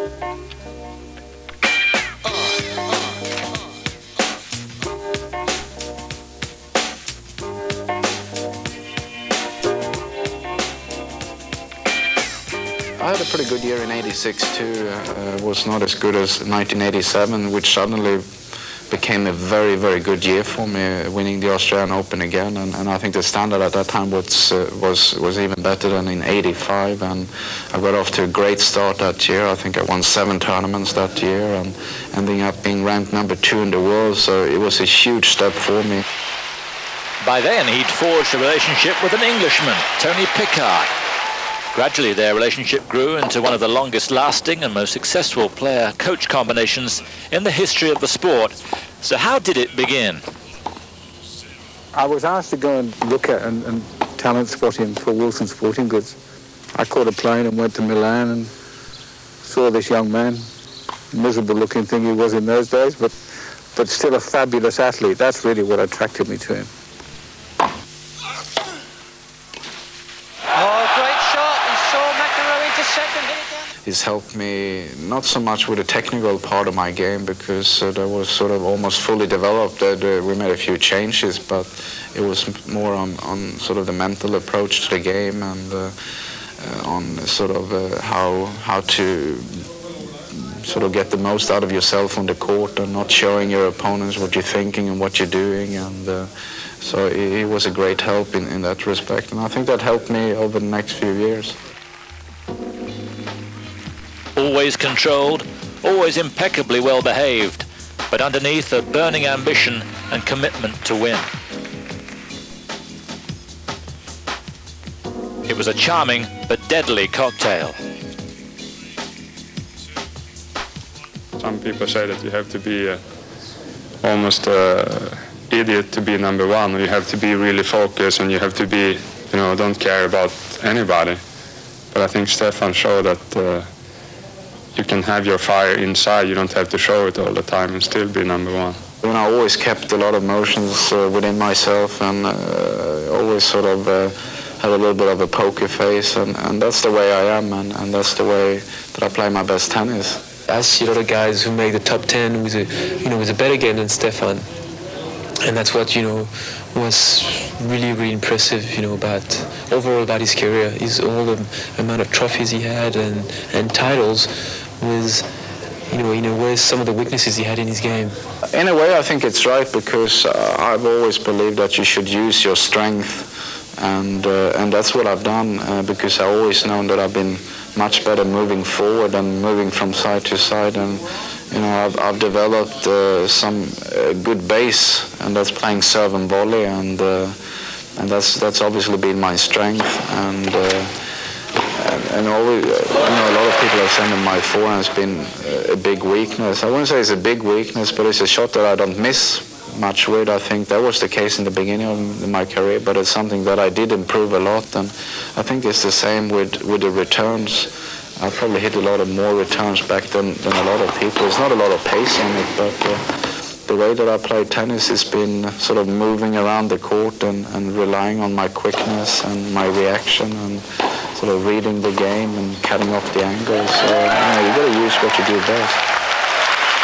I had a pretty good year in '86 too. Was not as good as 1987, which suddenly became a very, very good year for me, winning the Australian Open again. And I think the standard at that time was even better than in '85. And I got off to a great start that year. I think I won 7 tournaments that year and ending up being ranked #2 in the world. So it was a huge step for me. By then, he'd forged a relationship with an Englishman, Tony Pickard. Gradually, their relationship grew into one of the longest-lasting and most successful player-coach combinations in the history of the sport. So how did it begin? I was asked to go and look at and talent spot him for Wilson Sporting Goods. I caught a plane and went to Milan and saw this young man, miserable-looking thing he was in those days, but still a fabulous athlete. That's really what attracted me to him. He's helped me not so much with the technical part of my game because that was sort of almost fully developed. We made a few changes, but it was more on sort of the mental approach to the game and on sort of how to sort of get the most out of yourself on the court and not showing your opponents what you're thinking and what you're doing. And so he was a great help in that respect, and I think that helped me over the next few years. Always controlled, always impeccably well behaved, but underneath a burning ambition and commitment to win. It was a charming but deadly cocktail. Some people say that you have to be almost an idiot to be #1. You have to be really focused and you have to be, don't care about anybody. But I think Stefan showed that you can have your fire inside. You don't have to show it all the time and still be #1. I always kept a lot of emotions within myself and always sort of had a little bit of a poker face, and that's the way I am, and that's the way that I play my best tennis. I see a lot of guys who make the top 10 with a better game than Stefan, and that's what was really, really impressive, overall about his career. Is all the amount of trophies he had and titles with, with some of the weaknesses he had in his game. In a way, I think it's right because I've always believed that you should use your strength, and that's what I've done because I've always known that I've been much better moving forward than moving from side to side, and I've developed some good base, and that's playing serve and volley, and that's obviously been my strength, and always, a lot of people have said that my forehand has been a big weakness. I wouldn't say it's a big weakness, but it's a shot that I don't miss much with. I think that was the case in the beginning of my career, but it's something that I did improve a lot, and I think it's the same with the returns. I probably hit a lot of more returns back than a lot of people. There's not a lot of pace on it, but the way that I play tennis has been sort of moving around the court and relying on my quickness and my reaction and sort of reading the game and cutting off the angles. So you've got to use what you do best.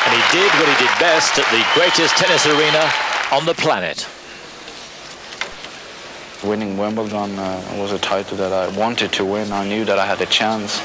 And he did what he did best at the greatest tennis arena on the planet. Winning Wimbledon was a title that I wanted to win. I knew that I had a chance.